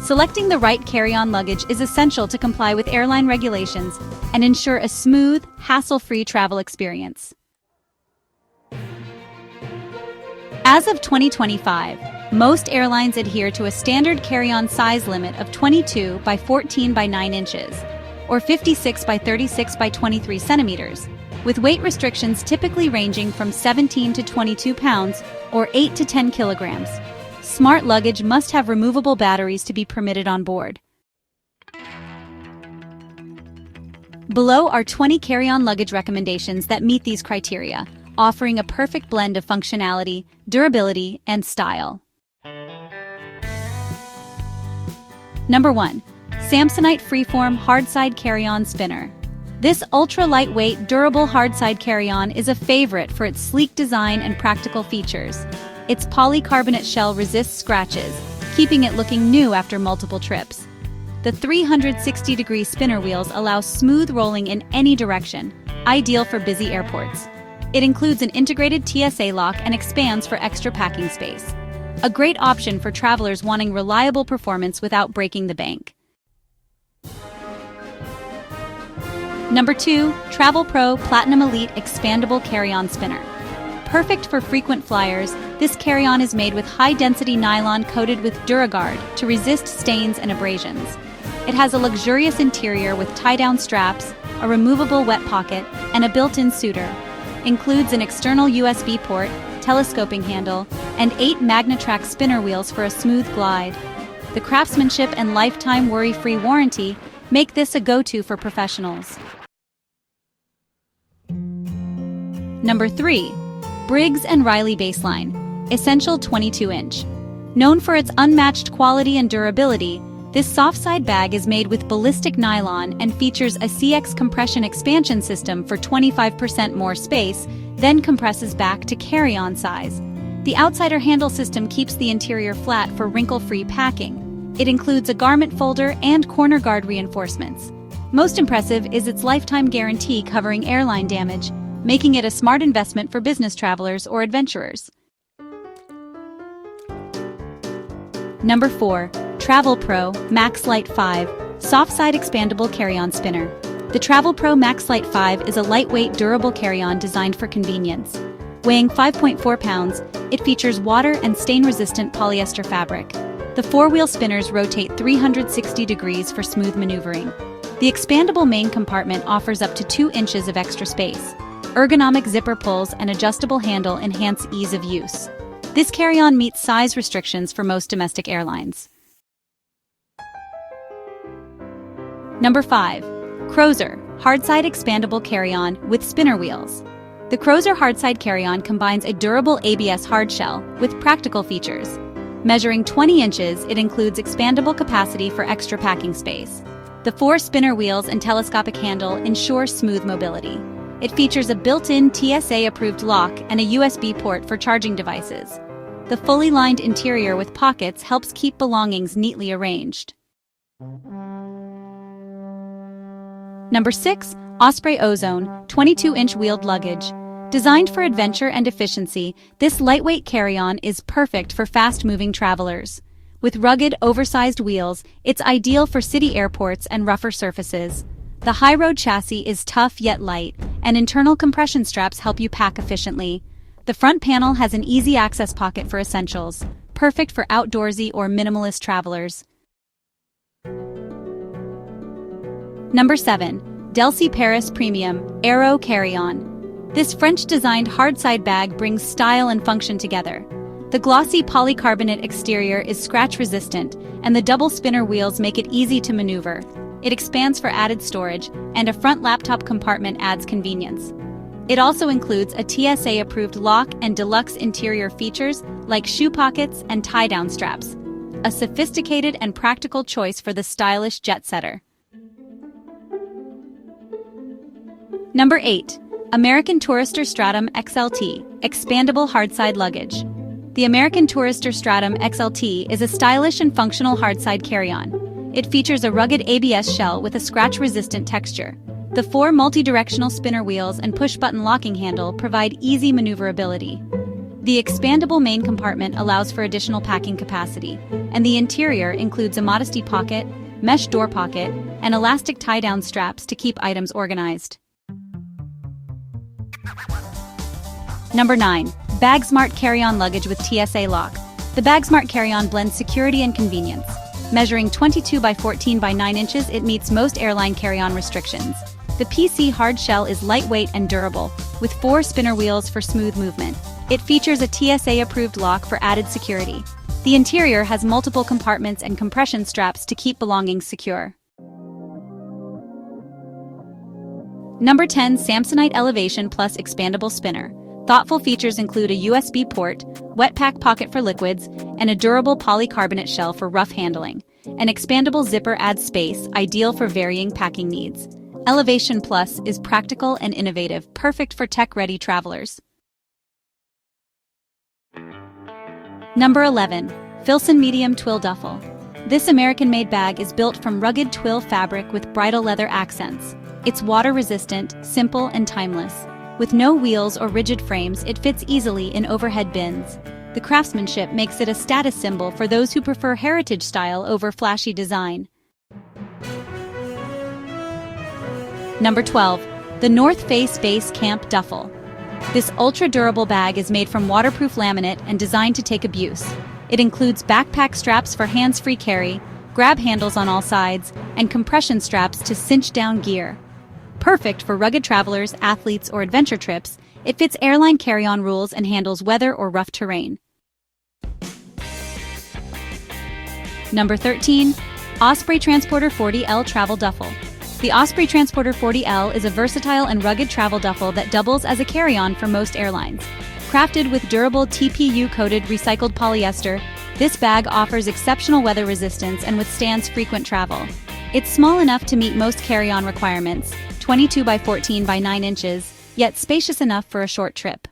Selecting the right carry-on luggage is essential to comply with airline regulations and ensure a smooth, hassle-free travel experience. As of 2025, most airlines adhere to a standard carry-on size limit of 22 by 14 by 9 inches, or 56 by 36 by 23 centimeters, with weight restrictions typically ranging from 17 to 22 pounds or 8 to 10 kilograms. Smart luggage must have removable batteries to be permitted on board. Below are 20 carry-on luggage recommendations that meet these criteria, offering a perfect blend of functionality, durability, and style. Number 1. Samsonite Freeform Hardside Carry-On Spinner. This ultra-lightweight, durable hardside carry-on is a favorite for its sleek design and practical features. Its polycarbonate shell resists scratches, keeping it looking new after multiple trips. The 360-degree spinner wheels allow smooth rolling in any direction, ideal for busy airports. It includes an integrated TSA lock and expands for extra packing space. A great option for travelers wanting reliable performance without breaking the bank. Number 2. Travel Pro Platinum Elite Expandable Carry-On Spinner. Perfect for frequent flyers, this carry-on is made with high-density nylon coated with DuraGuard to resist stains and abrasions. It has a luxurious interior with tie-down straps, a removable wet pocket, and a built-in suitor. Includes an external USB port, telescoping handle, and 8 MagnaTrack spinner wheels for a smooth glide. The craftsmanship and lifetime worry-free warranty make this a go-to for professionals. Number 3. Briggs & Riley Baseline Essential 22-inch. Known for its unmatched quality and durability, this soft-side bag is made with ballistic nylon and features a CX compression expansion system for 25% more space, then compresses back to carry-on size. The outsider handle system keeps the interior flat for wrinkle-free packing. It includes a garment folder and corner guard reinforcements. Most impressive is its lifetime guarantee covering airline damage, making it a smart investment for business travelers or adventurers. Number 4. Travel Pro Max Lite 5 Soft-Side Expandable Carry-On Spinner. The Travel Pro Max Lite 5 is a lightweight, durable carry-on designed for convenience. Weighing 5.4 pounds, it features water and stain-resistant polyester fabric. The 4-wheel spinners rotate 360 degrees for smooth maneuvering. The expandable main compartment offers up to 2 inches of extra space. Ergonomic zipper pulls and adjustable handle enhance ease of use. This carry-on meets size restrictions for most domestic airlines. Number 5. Crozer Hardside Expandable Carry-On with Spinner Wheels. The Crozer Hardside Carry-On combines a durable ABS hardshell with practical features. Measuring 20 inches, it includes expandable capacity for extra packing space. The 4 spinner wheels and telescopic handle ensure smooth mobility. It features a built-in TSA-approved lock and a USB port for charging devices. The fully lined interior with pockets helps keep belongings neatly arranged. Number 6. Osprey Ozone 22-inch Wheeled Luggage. Designed for adventure and efficiency, this lightweight carry-on is perfect for fast-moving travelers. With rugged, oversized wheels, it's ideal for city airports and rougher surfaces. The high-road chassis is tough yet light, and internal compression straps help you pack efficiently. The front panel has an easy access pocket for essentials, perfect for outdoorsy or minimalist travelers. Number 7. Delcy Paris Premium Aero Carry-On. This French-designed hardside bag brings style and function together. The glossy polycarbonate exterior is scratch-resistant, and the double spinner wheels make it easy to maneuver. It expands for added storage, and a front laptop compartment adds convenience. It also includes a TSA-approved lock and deluxe interior features like shoe pockets and tie-down straps. A sophisticated and practical choice for the stylish jet-setter. Number 8. American Tourister Stratum XLT Expandable Hardside Luggage. The American Tourister Stratum XLT is a stylish and functional hardside carry-on. It features a rugged ABS shell with a scratch-resistant texture. The 4 multi-directional spinner wheels and push-button locking handle provide easy maneuverability. The expandable main compartment allows for additional packing capacity, and the interior includes a modesty pocket, mesh door pocket, and elastic tie-down straps to keep items organized. Number 9. BagSmart Carry-On Luggage with TSA Lock. The BagSmart Carry-On blends security and convenience. Measuring 22 by 14 by 9 inches, it meets most airline carry-on restrictions. The PC hard shell is lightweight and durable, with 4 spinner wheels for smooth movement. It features a TSA-approved lock for added security. The interior has multiple compartments and compression straps to keep belongings secure. Number 10. Samsonite Elevation Plus Expandable Spinner. Thoughtful features include a USB port, wet pack pocket for liquids, and a durable polycarbonate shell for rough handling. An expandable zipper adds space, ideal for varying packing needs. Elevation Plus is practical and innovative, perfect for tech-ready travelers. Number 11. Filson Medium Twill Duffel. This American-made bag is built from rugged twill fabric with bridal leather accents. It's water-resistant, simple, and timeless. With no wheels or rigid frames, it fits easily in overhead bins. The craftsmanship makes it a status symbol for those who prefer heritage style over flashy design. Number 12. The North Face Base Camp Duffel. This ultra-durable bag is made from waterproof laminate and designed to take abuse. It includes backpack straps for hands-free carry, grab handles on all sides, and compression straps to cinch down gear. Perfect for rugged travelers, athletes, or adventure trips, it fits airline carry-on rules and handles weather or rough terrain. Number 13. Osprey Transporter 40L Travel Duffel. The Osprey Transporter 40L is a versatile and rugged travel duffel that doubles as a carry-on for most airlines. Crafted with durable TPU-coated recycled polyester, this bag offers exceptional weather resistance and withstands frequent travel. It's small enough to meet most carry-on requirements, 22 by 14 by 9 inches, yet spacious enough for a short trip.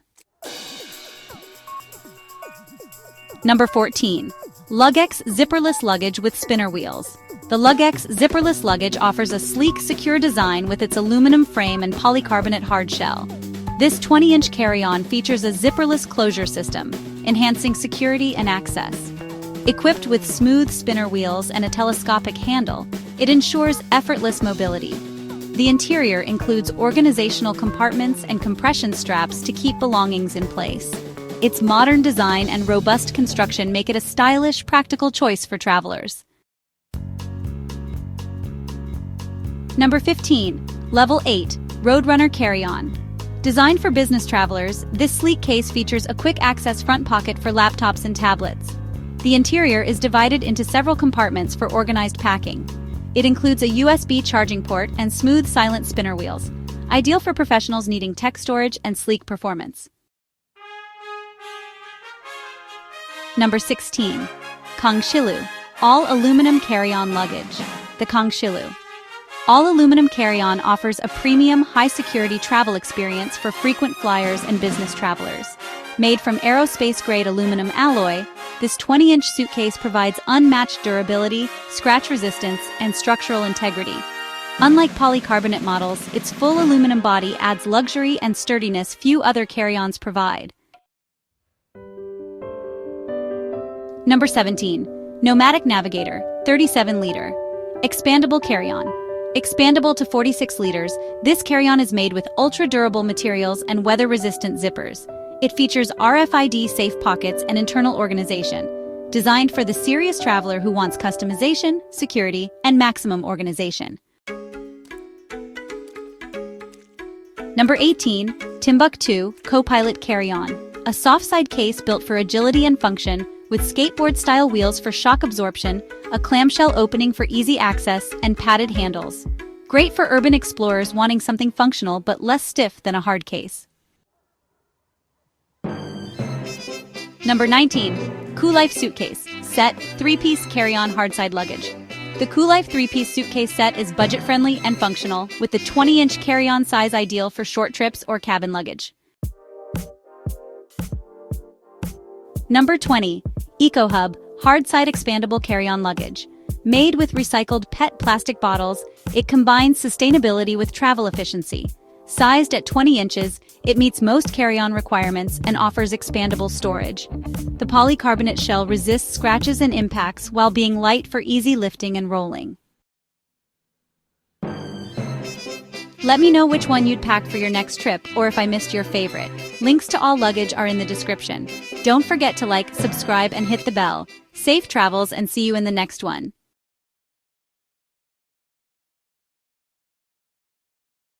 Number 14. Luggage Zipperless Luggage with Spinner Wheels. The Luggage Zipperless Luggage offers a sleek, secure design with its aluminum frame and polycarbonate hard shell. This 20-inch carry-on features a zipperless closure system, enhancing security and access. Equipped with smooth spinner wheels and a telescopic handle, it ensures effortless mobility. The interior includes organizational compartments and compression straps to keep belongings in place. Its modern design and robust construction make it a stylish, practical choice for travelers. Number 15. Level 8. Roadrunner Carry-On. Designed for business travelers, this sleek case features a quick-access front pocket for laptops and tablets. The interior is divided into several compartments for organized packing. It includes a USB charging port and smooth, silent spinner wheels, ideal for professionals needing tech storage and sleek performance. Number 16. Kongshilu All Aluminum Carry-On Luggage. The Kongshilu All Aluminum Carry-On offers a premium, high-security travel experience for frequent flyers and business travelers. Made from aerospace-grade aluminum alloy, this 20-inch suitcase provides unmatched durability, scratch resistance, and structural integrity. Unlike polycarbonate models, its full aluminum body adds luxury and sturdiness few other carry-ons provide. Number 17. Nomadic Navigator, 37-liter. Expandable Carry-On. Expandable to 46 liters, this carry-on is made with ultra-durable materials and weather-resistant zippers. It features RFID-safe pockets and internal organization, designed for the serious traveler who wants customization, security, and maximum organization. Number 18. Timbuktu Co-Pilot Carry-On. A soft-side case built for agility and function, with skateboard-style wheels for shock absorption, a clamshell opening for easy access, and padded handles. Great for urban explorers wanting something functional but less stiff than a hard case. Number 19. Coolife Suitcase Set 3-piece carry-on hardside luggage. The Coolife 3-piece suitcase set is budget-friendly and functional, with the 20-inch carry-on size ideal for short trips or cabin luggage. Number 20. EcoHub Hardside Expandable Carry-On Luggage. Made with recycled PET plastic bottles, it combines sustainability with travel efficiency. Sized at 20 inches, it meets most carry-on requirements and offers expandable storage. The polycarbonate shell resists scratches and impacts while being light for easy lifting and rolling. Let me know which one you'd pack for your next trip or if I missed your favorite. Links to all luggage are in the description. Don't forget to like, subscribe, and hit the bell. Safe travels and see you in the next one.